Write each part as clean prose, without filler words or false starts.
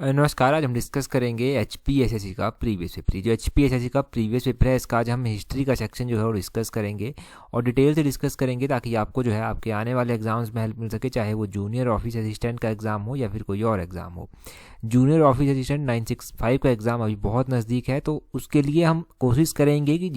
नमस्कार। आज हम डिस्कस करेंगे HPSSC का प्रीवियस पेपर। जो HPSSC का प्रीवियस पेपर है, इसका आज हम हिस्ट्री का सेक्शन जो है वो डिस्कस करेंगे और डिटेल से डिस्कस करेंगे, ताकि आपको जो है आपके आने वाले एग्जाम्स में हेल्प मिल सके, चाहे वो जूनियर ऑफिस असिस्टेंट का एग्ज़ाम हो या फिर कोई और एग्ज़ाम हो। जूनियर ऑफिस असिस्टेंट 965 का एग्ज़ाम अभी बहुत नज़दीक है, तो उसके लिए हम कोशिश करेंगे कि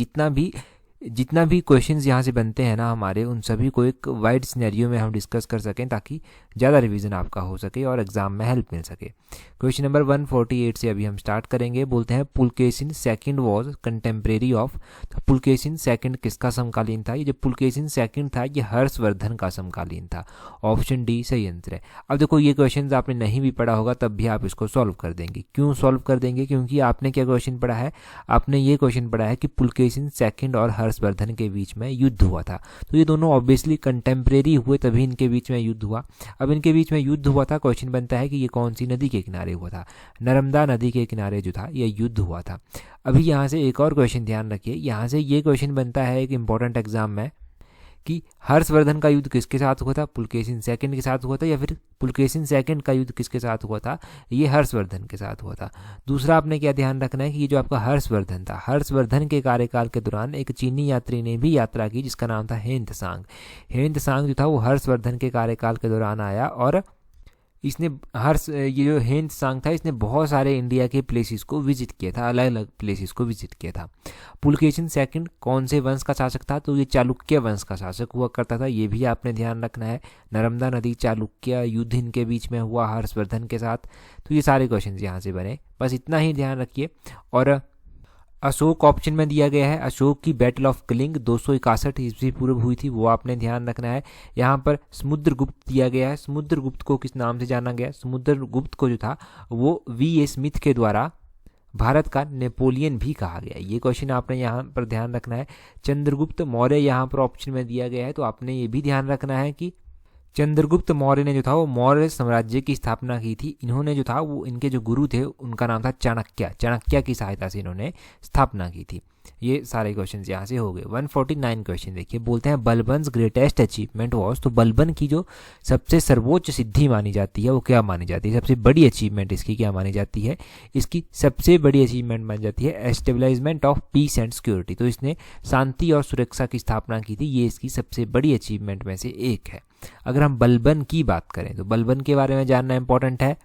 जितना भी क्वेश्चंस यहाँ से बनते हैं ना हमारे, उन सभी को एक वाइड सिनेरियो में हम डिस्कस कर सकें, ताकि ज़्यादा रिवीजन आपका हो सके और एग्ज़ाम में हेल्प मिल सके। क्वेश्चन नंबर 148 से अभी हम स्टार्ट करेंगे। बोलते हैं Pulakeshin second was contemporary of. तो पुलकेशिन सेकंड किसका समकालीन था? ये जो पुलकेशिन सेकंड था, ये हर्षवर्धन का समकालीन था। ऑप्शन डी सही आंसर है। अब देखो, ये क्वेश्चन आपने नहीं भी पढ़ा होगा तब भी आप इसको सॉल्व कर देंगे। क्यों सॉल्व कर देंगे? क्योंकि आपने क्या क्वेश्चन पढ़ा है? आपने ये क्वेश्चन पढ़ा है कि पुलकेशिन सेकंड और हर्षवर्धन के बीच में युद्ध हुआ था। तो ये दोनों ऑब्वियसली कंटेम्प्रेरी हुए, तभी इनके बीच में युद्ध हुआ। अब इनके बीच में युद्ध हुआ था, क्वेश्चन बनता है कि ये कौन सी नदी के किनारे हुआ था? नर्मदा नदी के किनारे जो था ये युद्ध हुआ था। अभी यहाँ से एक और क्वेश्चन ध्यान रखिए। यहाँ से ये क्वेश्चन बनता है एक इंपॉर्टेंट एग्जाम में कि हर्षवर्धन का युद्ध किसके साथ हुआ था? पुलकेशिन सेकंड के साथ हुआ था, या फिर पुलकेशिन सेकंड का युद्ध किसके साथ हुआ था? ये हर्षवर्धन के साथ हुआ था। दूसरा आपने क्या ध्यान रखना है कि ये जो आपका हर्षवर्धन था, हर्षवर्धन के कार्यकाल के दौरान एक चीनी यात्री ने भी यात्रा की, जिसका नाम था हेन त्सांग। हेन त्सांग जो था वो हर्षवर्धन के कार्यकाल के दौरान आया, और इसने ये जो हेन त्सांग था, इसने बहुत सारे इंडिया के प्लेसेस को विजिट किया था, अलग अलग प्लेसेस को विजिट किया था। पुलकेशिन सेकंड कौन से वंश का शासक था? तो ये चालुक्य वंश का शासक हुआ करता था। ये भी आपने ध्यान रखना है। नर्मदा नदी चालुक्य युद्ध इनके बीच में हुआ हर्षवर्धन के साथ। तो ये सारे क्वेश्चन यहाँ से बने, बस इतना ही ध्यान रखिए। और अशोक ऑप्शन में दिया गया है। अशोक की बैटल ऑफ कलिंग 261 ईस्वी पूर्व हुई थी, वो आपने ध्यान रखना है। यहाँ पर समुद्रगुप्त दिया गया है। समुद्रगुप्त को किस नाम से जाना गया? समुद्रगुप्त को जो था वो V.A. स्मिथ के द्वारा भारत का नेपोलियन भी कहा गया। ये क्वेश्चन आपने यहाँ पर ध्यान रखना है। चंद्रगुप्त मौर्य यहाँ पर ऑप्शन में दिया गया है, तो आपने ये भी ध्यान रखना है कि चंद्रगुप्त मौर्य ने जो था वो मौर्य साम्राज्य की स्थापना की थी। इन्होंने जो था वो, इनके जो गुरु थे उनका नाम था चाणक्य। चाणक्य की सहायता से इन्होंने स्थापना की थी। ये सारे क्वेश्चंस यहाँ से हो गए। 149 क्वेश्चन देखिए। बोलते हैं बलबन्स ग्रेटेस्ट अचीवमेंट वॉज। तो बलबन की जो सबसे सर्वोच्च सिद्धि मानी जाती है वो क्या मानी जाती है? सबसे बड़ी अचीवमेंट इसकी क्या मानी जाती है? इसकी सबसे बड़ी अचीवमेंट मानी जाती है establishment of peace and security. तो इसने शांति और सुरक्षा की स्थापना की थी। ये इसकी सबसे बड़ी अचीवमेंट में से एक है। अगर हम बलबन की बात करें तो बलबन के बारे में जानना इंपॉर्टेंट है।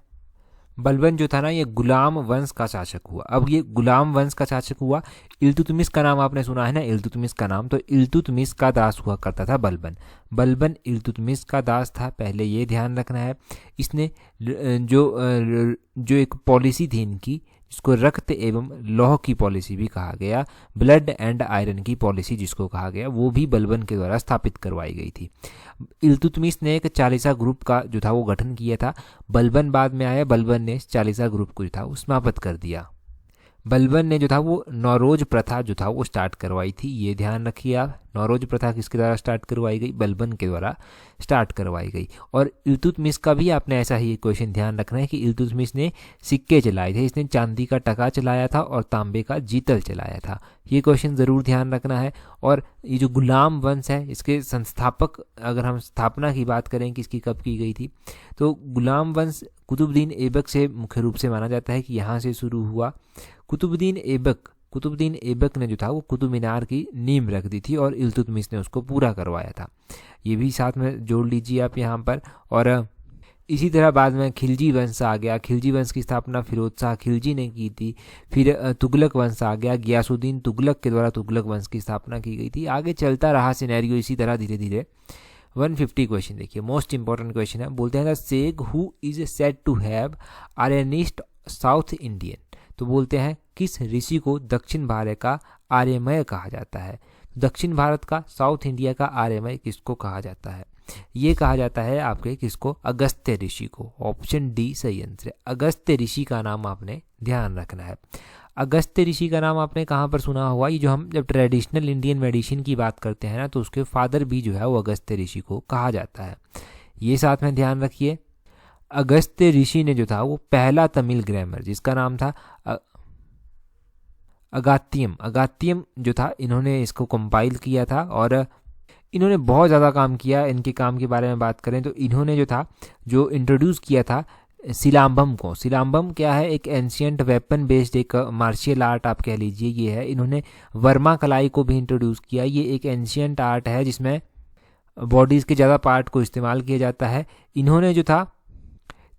बलबन जो था ना, ये गुलाम वंश का शासक हुआ। अब ये गुलाम वंश का शासक हुआ। इल्तुतमिश का नाम आपने सुना है ना, इल्तुतमिश का नाम। तो इल्तुतमिश का दास हुआ करता था बलबन। बलबन इल्तुतमिश का दास था, पहले ये ध्यान रखना है। इसने जो एक पॉलिसी थी इनकी, जिसको रक्त एवं लौह की पॉलिसी भी कहा गया, ब्लड एंड आयरन की पॉलिसी जिसको कहा गया, वो भी बलबन के द्वारा स्थापित करवाई गई थी। इल्तुतमिश ने एक चालीसा ग्रुप का जो था वो गठन किया था। बलबन बाद में आया, बलबन ने इस चालीसा ग्रुप को जो था वो समाप्त कर दिया। बलबन ने जो था वो नौरोज प्रथा जो था वो स्टार्ट करवाई थी। ये ध्यान रखिए आप। नौरोज प्रथा किसके द्वारा स्टार्ट करवाई गई? बलबन के द्वारा स्टार्ट करवाई गई। और इल्तुतमिश का भी आपने ऐसा ही क्वेश्चन ध्यान रखना है कि इल्तुतमिश ने सिक्के चलाए थे। इसने चांदी का टका चलाया था और तांबे का जीतल चलाया था। ये क्वेश्चन ज़रूर ध्यान रखना है। और ये जो गुलाम वंश है, इसके संस्थापक, अगर हम स्थापना की बात करें कि इसकी कब की गई थी, तो गुलाम वंश कुतुबुद्दीन ऐबक से मुख्य रूप से माना जाता है कि यहाँ से शुरू हुआ। कुतुबुद्दीन ऐबक ने जो था वो कुतुब मीनार की नींव रख दी थी और इल्तुतमिश ने उसको पूरा करवाया था। ये भी साथ में जोड़ लीजिए आप यहाँ पर। और इसी तरह बाद में खिलजी वंश आ गया। खिलजी वंश की स्थापना फिरोज शाह खिलजी ने की थी। फिर तुगलक वंश आ गया। गियासुद्दीन तुगलक के द्वारा तुगलक वंश की स्थापना की गई थी। आगे चलता रहा सिनेरियो इसी तरह धीरे धीरे। 150 क्वेश्चन देखिए, मोस्ट इंपॉर्टेंट क्वेश्चन है। बोलते हैं the sage who is said to have Aryanist South Indian. तो बोलते हैं किस ऋषि को दक्षिण भारत का आर्यमय कहा जाता है? दक्षिण भारत का, साउथ इंडिया का आर्यमय किसको कहा जाता है? ये कहा जाता है आपके किसको? अगस्त्य ऋषि को। ऑप्शन डी सही आंसर है। अगस्त्य ऋषि का नाम आपने ध्यान रखना है। अगस्त्य ऋषि का नाम आपने कहाँ पर सुना हुआ? ये जो हम जब ट्रेडिशनल इंडियन मेडिसिन की बात करते हैं ना, तो उसके फादर भी जो है वो अगस्त्य ऋषि को कहा जाता है। ये साथ में ध्यान रखिए। अगस्त्य ऋषि ने जो था वो पहला तमिल ग्रामर, जिसका नाम था अगात्यम जो था, इन्होंने इसको कंपाइल किया था। और इन्होंने बहुत ज़्यादा काम किया। इनके काम के बारे में बात करें तो इन्होंने जो था जो इंट्रोड्यूस किया था सिलाम्बम क्या है, एक एंशियंट वेपन बेस्ड एक मार्शियल आर्ट आप कह लीजिए ये है। इन्होंने वर्मा कलाई को भी इंट्रोड्यूस किया। ये एक एंशियंट आर्ट है जिसमें बॉडीज़ के ज़्यादा पार्ट को इस्तेमाल किया जाता है। इन्होंने जो था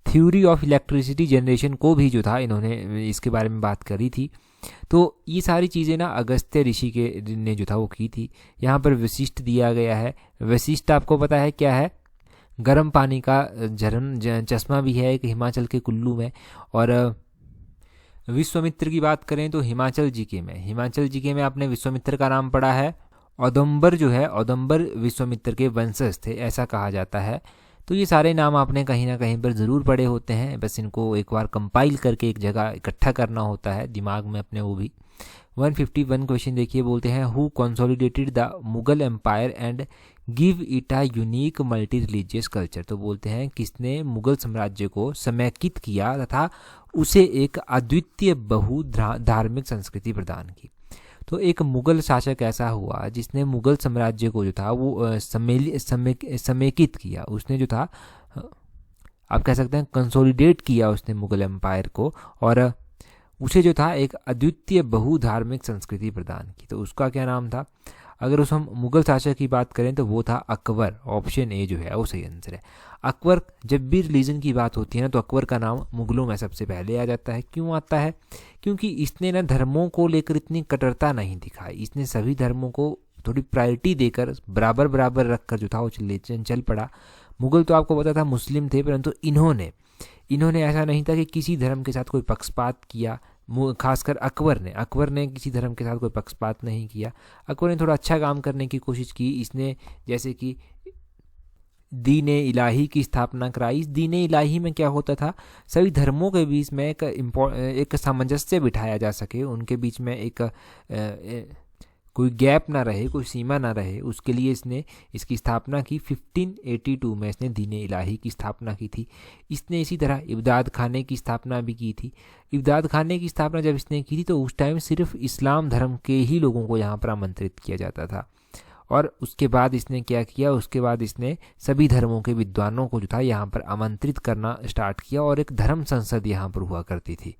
थ्योरी ऑफ इलेक्ट्रिसिटी जनरेशन को भी जो था इन्होंने इसके बारे में बात करी थी। तो ये सारी चीज़ें ना अगस्त्य ऋषि के ने जो था वो की थी। यहाँ पर वशिष्ठ दिया गया है। वशिष्ठ आपको पता है क्या है, गर्म पानी का चश्मा भी है एक हिमाचल के कुल्लू में। और विश्वामित्र की बात करें तो हिमाचल जीके में आपने विश्वामित्र का नाम पढ़ा है। औदुंबर जो है, औदुंबर विश्वामित्र के वंशज थे ऐसा कहा जाता है। तो ये सारे नाम आपने कहीं ना कहीं पर ज़रूर पढ़े होते हैं, बस इनको एक बार कंपाइल करके एक जगह इकट्ठा करना होता है दिमाग में अपने। वो भी 151 क्वेश्चन देखिए, बोलते हैं who consolidated the Mughal empire and give it a unique multi religious culture. तो बोलते हैं किसने मुगल साम्राज्य को समेकित किया तथा उसे एक अद्वितीय बहु धार्मिक संस्कृति प्रदान की। तो एक मुगल शासक ऐसा हुआ जिसने मुगल साम्राज्य को जो था वो समेकित किया। उसने जो था आप कह सकते हैं कंसोलिडेट किया उसने मुगल एम्पायर को, और उसे जो था एक अद्वितीय बहुधार्मिक संस्कृति प्रदान की। तो उसका क्या नाम था? अगर उस हम मुगल शासक की बात करें तो वो था अकबर। ऑप्शन ए जो है वो सही आंसर है। अकबर, जब भी रिलीजन की बात होती है ना तो अकबर का नाम मुगलों में सबसे पहले आ जाता है। क्यों आता है? क्योंकि इसने ना धर्मों को लेकर इतनी कट्टरता नहीं दिखाई। इसने सभी धर्मों को थोड़ी प्रायोरिटी देकर बराबर बराबर रखकर जो था वो चल पड़ा। मुगल तो आपको पता था मुस्लिम थे, परंतु इन्होंने ऐसा नहीं था कि किसी धर्म के साथ कोई पक्षपात किया। खासकर अकबर ने किसी धर्म के साथ कोई पक्षपात नहीं किया। अकबर ने थोड़ा अच्छा काम करने की कोशिश की। इसने जैसे कि दीन-ए इलाही की स्थापना कराई। इस दीन-ए इलाही में क्या होता था, सभी धर्मों के बीच में एक सामंजस्य बिठाया जा सके, उनके बीच में एक कोई गैप ना रहे, कोई सीमा ना रहे, उसके लिए इसने इसकी स्थापना की। 1582 में इसने दीन-ए इलाही की स्थापना की थी। इसने इसी तरह इब्दाद खाने की स्थापना भी की थी। इब्दाद खाने की स्थापना जब इसने की थी तो उस टाइम सिर्फ इस्लाम धर्म के ही लोगों को यहाँ पर आमंत्रित किया जाता था। और उसके बाद इसने क्या किया, उसके बाद इसने सभी धर्मों के विद्वानों को जो था यहाँ पर आमंत्रित करना स्टार्ट किया, और एक धर्म संसद यहाँ पर हुआ करती थी।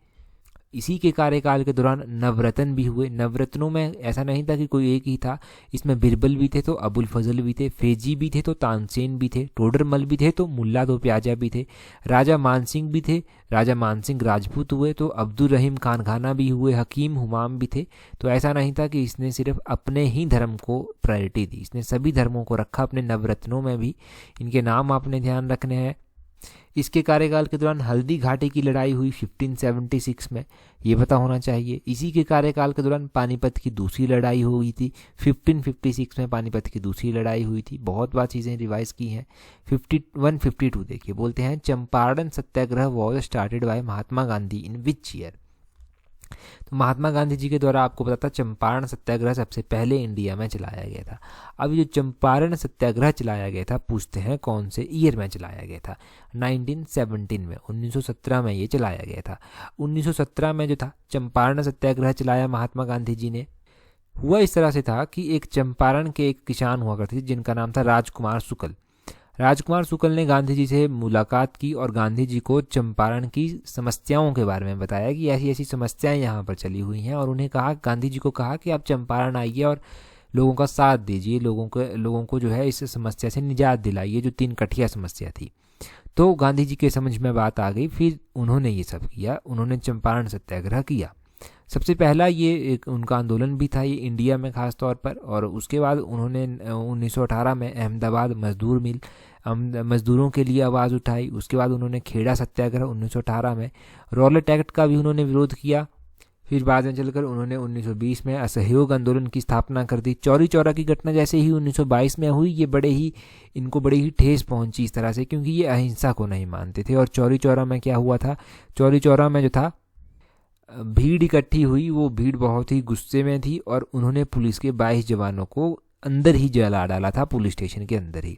इसी के कार्यकाल के दौरान नवरत्न भी हुए। नवरत्नों में ऐसा नहीं था कि कोई एक ही था, इसमें बिरबल भी थे तो अबुल फजल भी थे, फेजी भी थे तो तानसेन भी थे, टोडरमल भी थे तो मुल्ला दो प्याजा भी थे, राजा मानसिंह भी थे, राजा मानसिंह राजपूत हुए तो अब्दुल रहीम खानखाना भी हुए, हकीम हुमाम भी थे। तो ऐसा नहीं था कि इसने सिर्फ अपने ही धर्म को प्रायोरिटी दी, इसने सभी धर्मों को रखा अपने नवरत्नों में भी। इनके नाम आपने ध्यान रखने हैं। इसके कार्यकाल के दौरान हल्दी घाटी की लड़ाई हुई 1576 में, ये पता होना चाहिए। इसी के कार्यकाल के दौरान पानीपत की दूसरी लड़ाई हुई थी। 1556 में पानीपत की दूसरी लड़ाई हुई थी। बहुत बार चीज़ें रिवाइज की हैं। 152 देखिए, बोलते हैं Champaran Satyagraha was started by Mahatma Gandhi in which year. तो महात्मा गांधी जी के द्वारा आपको पता था चंपारण सत्याग्रह सबसे पहले इंडिया में चलाया गया था। अब जो चंपारण सत्याग्रह चलाया गया था, पूछते हैं कौन से ईयर में चलाया गया था? 1917 में, 1917 में ये चलाया गया था। 1917 में जो था चंपारण सत्याग्रह चलाया महात्मा गांधी जी ने। हुआ इस तरह से था कि एक चंपारण के एक किसान हुआ करते थे जिनका नाम था राजकुमार शुक्ल। राजकुमार शुक्ल ने गांधी जी से मुलाकात की और गांधी जी को चंपारण की समस्याओं के बारे में बताया कि ऐसी ऐसी समस्याएं यहाँ पर चली हुई हैं, और उन्हें कहा, गांधी जी को कहा कि आप चंपारण आइए और लोगों का साथ दीजिए, लोगों को जो है इस समस्या से निजात दिलाइए जो 3 कठिया समस्या थी। तो गांधी जी के समझ में बात आ गई, फिर उन्होंने ये सब किया, उन्होंने चंपारण सत्याग्रह किया। सबसे पहला ये एक उनका आंदोलन भी था, ये इंडिया में ख़ास तौर पर। और उसके बाद उन्होंने 1918 में अहमदाबाद मजदूरों के लिए आवाज़ उठाई। उसके बाद उन्होंने खेड़ा सत्याग्रह 1918 में, रॉलेट एक्ट का भी उन्होंने विरोध किया। फिर बाद में चलकर उन्होंने 1920 में असहयोग आंदोलन की स्थापना कर दी। चौरी चौरा की घटना जैसे ही 1922 में हुई, ये इनको बड़ी ही ठेस पहुंची इस तरह से, क्योंकि ये अहिंसा को नहीं मानते थे। और चौरी चौरा में क्या हुआ था, चौरी चौरा में जो था भीड़ इकट्ठी हुई, वो भीड़ बहुत ही गुस्से में थी और उन्होंने पुलिस के 22 जवानों को अंदर ही जला डाला था, पुलिस स्टेशन के अंदर ही।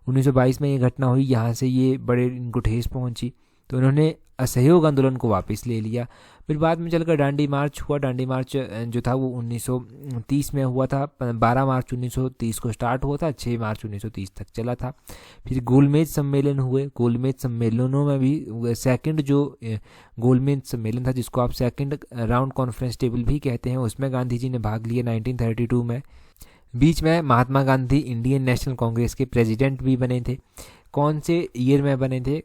1922 में ये घटना हुई, यहाँ से ये बड़े इनको ठेस पहुंची। तो उन्होंने असहयोग आंदोलन को वापस ले लिया। फिर बाद में चलकर डांडी मार्च हुआ। डांडी मार्च जो था वो 1930 में हुआ था। 12 मार्च 1930 को स्टार्ट हुआ था, 6 मार्च 1930 तक चला था। फिर गोलमेज सम्मेलन हुए। गोलमेज सम्मेलनों में भी सेकंड जो गोलमेज सम्मेलन था, जिसको आप सेकंड राउंड कॉन्फ्रेंस टेबल भी कहते हैं, उसमें गांधी जी ने भाग लिया 1932 में। बीच में महात्मा गांधी इंडियन नेशनल कांग्रेस के प्रेसिडेंट भी बने थे। कौन से ईयर में बने थे?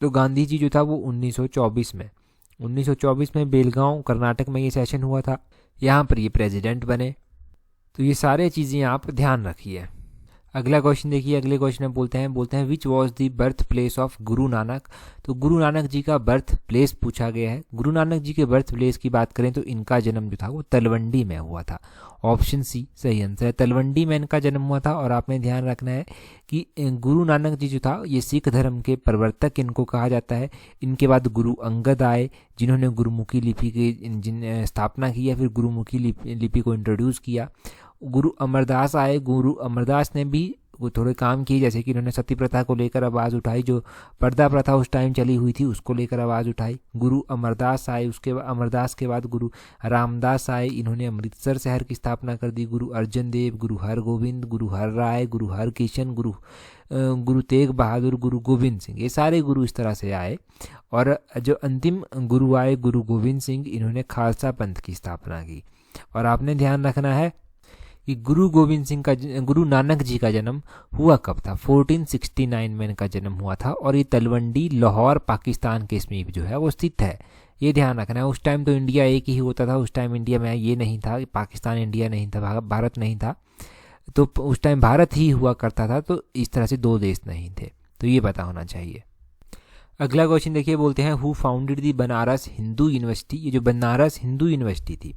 तो गांधी जी जो था वो 1924 में बेलगांव कर्नाटक में ये सेशन हुआ था, यहाँ पर ये प्रेसिडेंट बने। तो ये सारे चीज़ें आप ध्यान रखिए। अगला क्वेश्चन देखिए। अगले क्वेश्चन में बोलते हैं which was the birth place of Guru Nanak. तो गुरु नानक जी का बर्थ प्लेस पूछा गया है। गुरु नानक जी के बर्थ प्लेस की बात करें तो इनका जन्म जो था वो तलवंडी में हुआ था। ऑप्शन सी सही आंसर है, तलवंडी में इनका जन्म हुआ था। और आपने ध्यान रखना है कि गुरु नानक जी जो था ये सिख धर्म के प्रवर्तक इनको कहा जाता है। इनके बाद गुरु अंगद आए, जिन्होंने गुरुमुखी लिपि की स्थापना की, या फिर गुरुमुखी लिपि को इंट्रोड्यूस किया। गुरु अमरदास आए। गुरु अमरदास ने भी वो थोड़े काम किए, जैसे कि उन्होंने सती प्रथा को लेकर आवाज़ उठाई, जो पर्दा प्रथा उस टाइम चली हुई थी उसको लेकर आवाज़ उठाई। गुरु अमरदास आए। उसके अमरदास के बाद गुरु रामदास आए, इन्होंने अमृतसर शहर की स्थापना कर दी। गुरु अर्जन देव, गुरु हरगोविंद, गुरु हर राय, गुरु हरकिशन, गुरु तेग बहादुर, गुरु गोविंद सिंह, ये सारे गुरु इस तरह से आए। और जो अंतिम गुरु आए गुरु गोविंद सिंह, इन्होंने खालसा पंथ की स्थापना की। और आपने ध्यान रखना है कि गुरु नानक जी का जन्म हुआ कब था? 1469 में इनका जन्म हुआ था। और ये तलवंडी लाहौर पाकिस्तान के समीप जो है वो स्थित है, ये ध्यान रखना है। उस टाइम तो इंडिया एक ही होता था, उस टाइम इंडिया में ये नहीं था, पाकिस्तान इंडिया नहीं था, भारत नहीं था, तो उस टाइम भारत ही हुआ करता था। तो इस तरह से दो देश नहीं थे, तो ये पता होना चाहिए। अगला क्वेश्चन देखिए। बोलते हैं who founded the Banaras Hindu university. ये जो बनारस हिंदू यूनिवर्सिटी थी,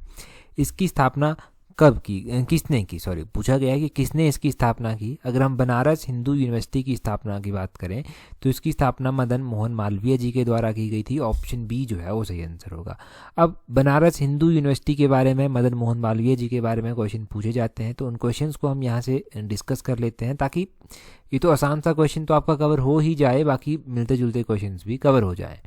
इसकी स्थापना कब की, किसने की, पूछा गया है कि किसने इसकी स्थापना की। अगर हम बनारस हिंदू यूनिवर्सिटी की स्थापना की बात करें तो इसकी स्थापना मदन मोहन मालवीय जी के द्वारा की गई थी। ऑप्शन बी जो है वो सही आंसर होगा। अब बनारस हिंदू यूनिवर्सिटी के बारे में, मदन मोहन मालवीय जी के बारे में क्वेश्चन पूछे जाते हैं, तो उन क्वेश्चंस को हम यहाँ से डिस्कस कर लेते हैं, ताकि ये तो आसान सा क्वेश्चन तो आपका कवर हो ही जाए, बाकी मिलते जुलते क्वेश्चन भी कवर हो जाए।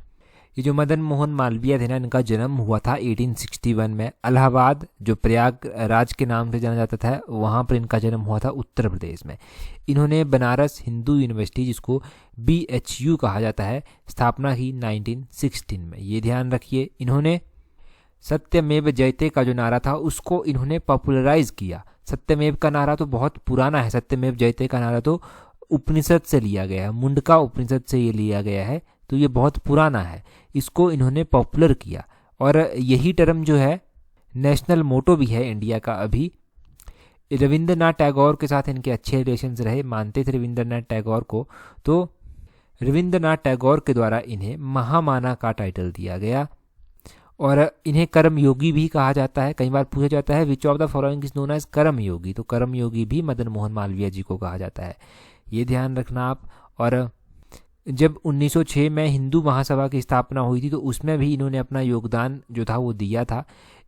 ये जो मदन मोहन मालवीय थे ना, इनका जन्म हुआ था 1861 में। इलाहाबाद जो प्रयागराज के नाम से जाना जाता था, वहाँ पर इनका जन्म हुआ था, उत्तर प्रदेश में। इन्होंने बनारस हिंदू यूनिवर्सिटी, जिसको BHU कहा जाता है, स्थापना की 1916 में। ये ध्यान रखिए। इन्होंने सत्यमेव जयते का जो नारा था उसको इन्होंने पॉपुलराइज किया। सत्यमेव का नारा तो बहुत पुराना है, सत्यमेव जयते का नारा तो उपनिषद से लिया गया है, मुंडका उपनिषद से ये लिया गया है, तो ये बहुत पुराना है। इसको इन्होंने पॉपुलर किया। और यही टर्म जो है नेशनल मोटो भी है इंडिया का। अभी रविंद्रनाथ टैगोर के साथ इनके अच्छे रिलेशंस रहे, मानते थे रविंद्रनाथ टैगोर को, तो रविंद्रनाथ टैगोर के द्वारा इन्हें महामाना का टाइटल दिया गया। और इन्हें कर्म योगी भी कहा जाता है। कई बार पूछा जाता है which of the following is known as karma yogi, तो कर्म योगी भी मदन मोहन मालवीय जी को कहा जाता है, ये ध्यान रखना आप। और जब 1906 में हिंदू महासभा की स्थापना हुई थी, तो उसमें भी इन्होंने अपना योगदान जो था वो दिया था।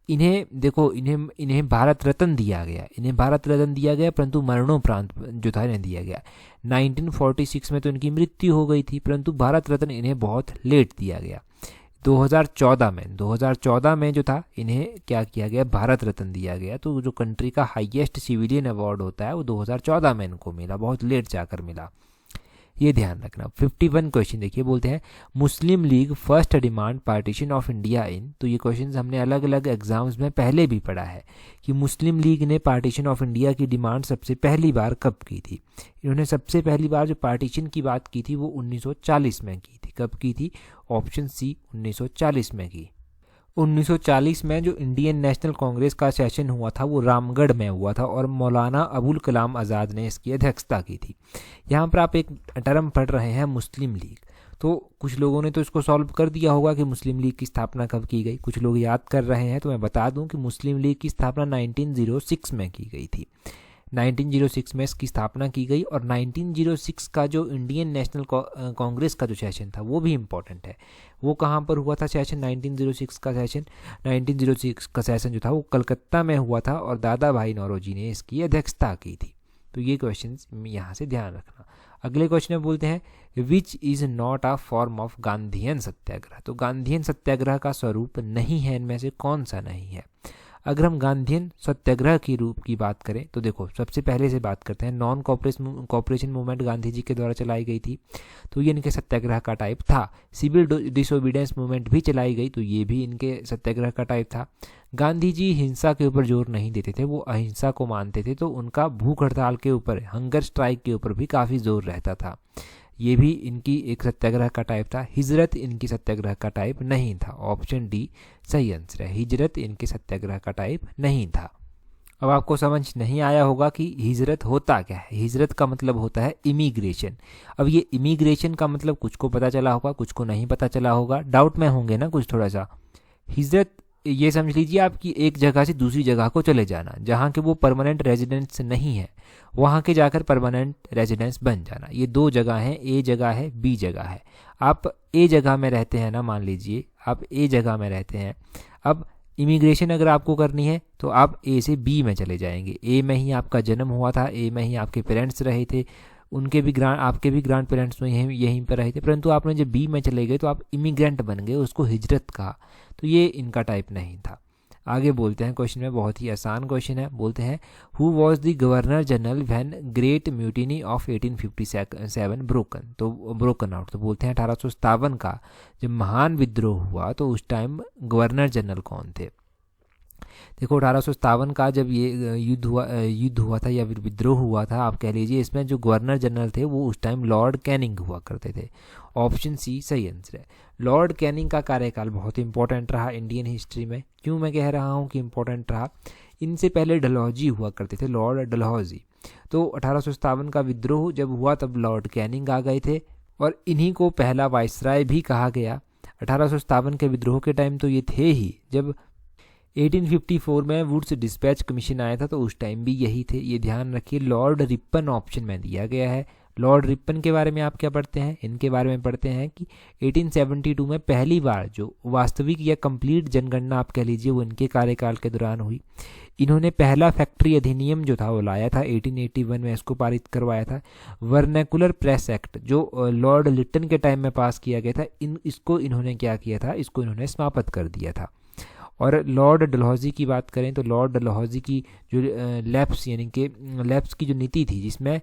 इन्हें देखो, इन्हें भारत रत्न दिया गया, परंतु मरणोपरांत जो था इन्हें दिया गया। 1946 में तो इनकी मृत्यु हो गई थी, परंतु भारत रत्न इन्हें बहुत लेट दिया गया। 2014 में जो था इन्हें क्या किया गया, भारत रत्न दिया गया। तो जो कंट्री का हाईएस्ट सिविलियन अवार्ड होता है वो 2014 में इनको मिला, बहुत लेट जाकर मिला, ये ध्यान रखना। 51 क्वेश्चन देखिए। बोलते हैं Muslim League first demand partition of India in. तो ये क्वेश्चन हमने अलग अलग एग्जाम्स में पहले भी पढ़ा है कि मुस्लिम लीग ने पार्टीशन ऑफ इंडिया की डिमांड सबसे पहली बार कब की थी। इन्होंने सबसे पहली बार जो पार्टीशन की बात की थी वो 1940 में की थी। कब की थी? ऑप्शन सी 1940 में की। 1940 में जो इंडियन नेशनल कांग्रेस का सेशन हुआ था वो रामगढ़ में हुआ था, और मौलाना अबुल कलाम आज़ाद ने इसकी अध्यक्षता की थी। यहाँ पर आप एक टर्म पढ़ रहे हैं मुस्लिम लीग, तो कुछ लोगों ने तो इसको सॉल्व कर दिया होगा कि मुस्लिम लीग की स्थापना कब की गई, कुछ लोग याद कर रहे हैं। तो मैं बता दूं कि मुस्लिम लीग की स्थापना 1906 में की गई थी। 1906 में इसकी स्थापना की गई। और 1906 का जो इंडियन नेशनल कांग्रेस का जो सेशन था वो भी इम्पोर्टेंट है। वो कहाँ पर हुआ था सेशन? 1906 का सेशन जो था वो कलकत्ता में हुआ था, और दादा भाई नौरोजी ने इसकी अध्यक्षता की थी। तो ये क्वेश्चन यहाँ से ध्यान रखना। अगले क्वेश्चन में बोलते हैं which is not a form of Gandhian satyagraha. तो गांधीयन सत्याग्रह का स्वरूप नहीं है, इनमें से कौन सा नहीं है। अगर हम गांधीयन सत्याग्रह की रूप की बात करें तो देखो सबसे पहले से बात करते हैं, non cooperation movement Gandhi ji के द्वारा चलाई गई थी, तो ये इनके सत्याग्रह का टाइप था। सिविल डिसोबीडियंस मूवमेंट भी चलाई गई, तो ये भी इनके सत्याग्रह का टाइप था। गांधी जी हिंसा के ऊपर जोर नहीं देते थे, वो अहिंसा को मानते थे, तो उनका भूख हड़ताल के ऊपर, हंगर स्ट्राइक के ऊपर भी काफ़ी जोर रहता था। ये भी इनकी एक सत्याग्रह का टाइप था। हिजरत इनकी सत्याग्रह का टाइप नहीं था। ऑप्शन डी सही आंसर है, हिजरत इनके सत्याग्रह का टाइप नहीं था। अब आपको समझ नहीं आया होगा कि हिजरत होता क्या है। हिजरत का मतलब होता है इमिग्रेशन। अब ये इमिग्रेशन का मतलब कुछ को पता चला होगा, कुछ को नहीं पता चला होगा, डाउट में होंगे ना कुछ थोड़ा सा। हिजरत ये समझ लीजिए आपकी एक जगह से दूसरी जगह को चले जाना, जहाँ के वो परमानेंट रेजिडेंस नहीं है वहाँ के जाकर परमानेंट रेजिडेंस बन जाना। ये दो जगह हैं, ए जगह है, बी जगह है। आप ए जगह में रहते हैं ना, मान लीजिए आप ए जगह में रहते हैं। अब इमिग्रेशन अगर आपको करनी है तो आप ए से बी में चले जाएंगे। ए में ही आपका जन्म हुआ था, ए में ही आपके पेरेंट्स रहे थे, उनके भी आपके भी ग्रैंड पेरेंट्स यहीं पर रहे थे, परंतु आपने जब बी में चले गए तो आप इमिग्रेंट बन गए, उसको हिजरत कहा। तो ये इनका टाइप नहीं था। आगे बोलते हैं क्वेश्चन में, बहुत ही आसान क्वेश्चन है। बोलते हैं who was the governor general when great mutiny of 1857 broken out. तो बोलते हैं 1857 का जब महान विद्रोह हुआ तो उस टाइम गवर्नर जनरल कौन थे। देखो 1857 का जब ये युद्ध हुआ था या फिर विद्रोह हुआ था आप कह लीजिए, इसमें जो गवर्नर जनरल थे वो उस टाइम लॉर्ड कैनिंग हुआ करते थे। ऑप्शन सी सही आंसर है। लॉर्ड कैनिंग का कार्यकाल बहुत इंपॉर्टेंट रहा इंडियन हिस्ट्री में। क्यों मैं कह रहा हूँ कि इंपॉर्टेंट रहा, इनसे पहले डलहौजी हुआ करते थे, लॉर्ड डलहौजी। तो 1857 का विद्रोह जब हुआ तब लॉर्ड कैनिंग आ गए थे और इन्हीं को पहला वाइसराय भी कहा गया। 1857 के विद्रोह के टाइम तो ये थे ही। जब 1854 में वुड्स डिस्पैच कमीशन आया था तो उस टाइम भी यही थे, ये ध्यान रखिए। लॉर्ड रिपन ऑप्शन में दिया गया है। लॉर्ड रिपन के बारे में आप क्या पढ़ते हैं, इनके बारे में पढ़ते हैं कि 1872 में पहली बार जो वास्तविक या कंप्लीट जनगणना आप कह लीजिए वो इनके कार्यकाल के दौरान हुई। इन्होंने पहला फैक्ट्री अधिनियम जो था वो लाया था, 1881 में इसको पारित करवाया था। वर्नैकुलर प्रेस एक्ट जो लॉर्ड लिटन के टाइम में पास किया गया था, इसको इन्होंने क्या किया था, इसको इन्होंने समाप्त कर दिया था। और लॉर्ड डलहौजी की बात करें तो लॉर्ड डलहौजी की जो लैप्स यानी कि लैप्स की जो नीति थी, जिसमें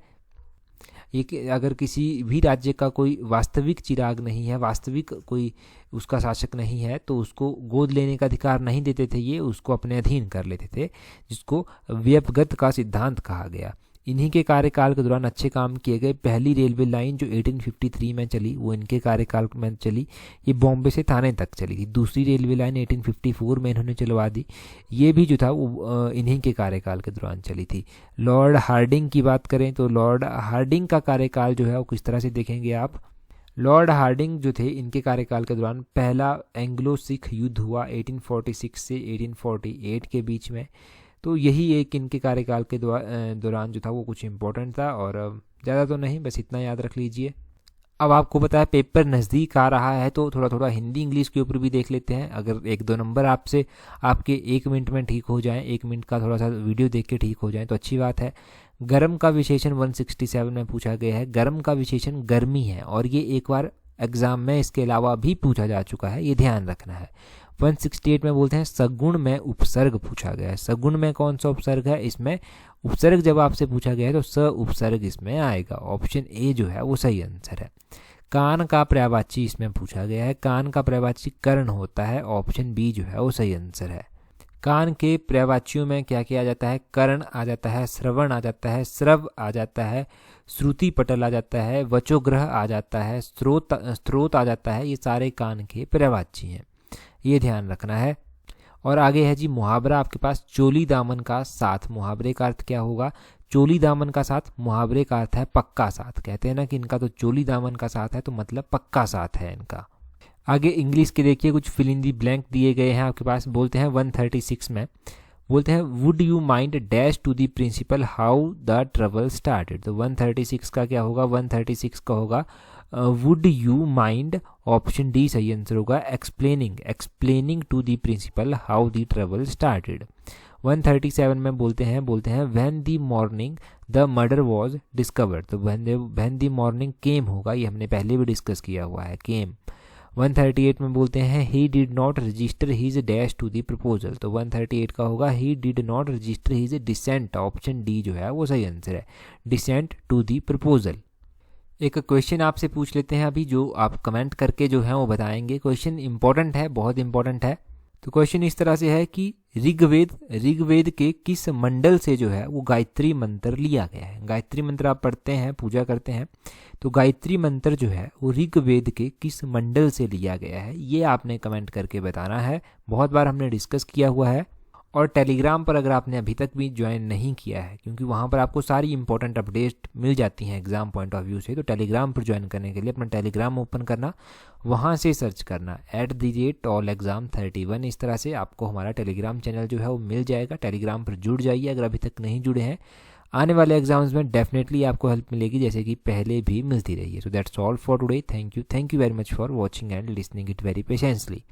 एक अगर किसी भी राज्य का कोई वास्तविक चिराग नहीं है, वास्तविक कोई उसका शासक नहीं है, तो उसको गोद लेने का अधिकार नहीं देते थे, ये उसको अपने अधीन कर लेते थे, जिसको व्यपगत का सिद्धांत कहा गया। इन्हीं के कार्यकाल के दौरान अच्छे काम किए गए। पहली रेलवे लाइन जो 1853 में चली वो इनके कार्यकाल में चली, ये बॉम्बे से थाने तक चली थी। दूसरी रेलवे लाइन 1854 में इन्होंने चलवा दी, ये भी जो था वो इन्हीं के कार्यकाल के दौरान चली थी। लॉर्ड हार्डिंग की बात करें तो लॉर्ड हार्डिंग का कार्यकाल जो है वो किस तरह से देखेंगे आप। लॉर्ड हार्डिंग जो थे इनके कार्यकाल के दौरान पहला एंग्लो सिख युद्ध हुआ 1846 से 1848 के बीच में, तो यही एक इनके कार्यकाल के दौरान जो था वो कुछ इंपॉर्टेंट था। और ज़्यादा तो नहीं, बस इतना याद रख लीजिए। अब आपको पता है पेपर नज़दीक आ रहा है तो थोड़ा थोड़ा हिंदी इंग्लिश के ऊपर भी देख लेते हैं। अगर एक दो नंबर आपसे आपके 1 मिनट में ठीक हो जाएं, 1 मिनट का थोड़ा सा वीडियो देख के ठीक हो जाएं तो अच्छी बात है। गर्म का विशेषण 167 में पूछा गया है। गर्म का विशेषण गर्मी है और ये एक बार एग्जाम में इसके अलावा भी पूछा जा चुका है, ये ध्यान रखना है। 168 में बोलते हैं सगुण में उपसर्ग पूछा गया है। सगुण में कौन सा उपसर्ग है, इसमें उपसर्ग जब आपसे पूछा गया है तो स उपसर्ग इसमें आएगा। ऑप्शन ए जो है वो सही आंसर है। कान का पर्यायवाची इसमें पूछा गया है, कान का पर्यायवाची कर्ण होता है। ऑप्शन बी जो है वो सही आंसर है। कान के पर्यायवाचियों में क्या किया जाता है, कर्ण आ जाता है, श्रवण आ जाता है, श्रव आ जाता है, श्रुति पटल आ जाता है, वचोग्रह आ जाता है, स्रोत आ जाता है। ये सारे कान के पर्यायवाची हैं, ये ध्यान रखना है। और आगे है जी मुहावरा आपके पास, चोली दामन का साथ। मुहावरे का अर्थ क्या होगा, चोली दामन का साथ, मुहावरे का अर्थ है पक्का साथ। कहते हैं ना कि इनका तो चोली दामन का साथ है, तो मतलब पक्का साथ है इनका। आगे इंग्लिश के देखिए कुछ फिल इन दी ब्लैंक दिए गए हैं आपके पास। बोलते हैं 136 में बोलते हैं would you mind dash to the principal how the trouble started. तो 136 का क्या होगा, 136 का होगा would you mind. Option D सही आंसर होगा, explaining to the principal how the trouble started. 137 में बोलते हैं when the morning the murder was discovered. तो व्हेन द मॉर्निंग केम होगा, ये हमने पहले भी डिस्कस किया हुआ है, केम। 138 में बोलते हैं he did not register his dash to the proposal. तो 138 का होगा he did not register his dissent. Option D जो है वो सही आंसर है, डिसेंट टू द प्रपोजल। एक क्वेश्चन आपसे पूछ लेते हैं अभी, जो आप कमेंट करके जो है वो बताएंगे। क्वेश्चन इंपॉर्टेंट है, बहुत इंपॉर्टेंट है। तो क्वेश्चन इस तरह से है कि ऋग्वेद के किस मंडल से जो है वो गायत्री मंत्र लिया गया है। गायत्री मंत्र आप पढ़ते हैं, पूजा करते हैं, तो गायत्री मंत्र जो है वो ऋग्वेद के किस मंडल से लिया गया है, ये आपने कमेंट करके बताना है। बहुत बार हमने डिस्कस किया हुआ है। और टेलीग्राम पर अगर आपने अभी तक भी ज्वाइन नहीं किया है, क्योंकि वहाँ पर आपको सारी इंपॉर्टेंट अपडेट मिल जाती हैं एग्जाम पॉइंट ऑफ व्यू से, तो टेलीग्राम पर ज्वाइन करने के लिए अपना टेलीग्राम ओपन करना, वहाँ से सर्च करना @allexam31। इस तरह से आपको हमारा टेलीग्राम चैनल जो है वो मिल जाएगा। टेलीग्राम पर जुड़ जाइए अगर अभी तक नहीं जुड़े हैं। आने वाले एग्जाम्स में डेफिनेटली आपको हेल्प मिलेगी, जैसे कि पहले भी मिलती रही है। So that's all for today. Thank you very much for watching and listening it very patiently.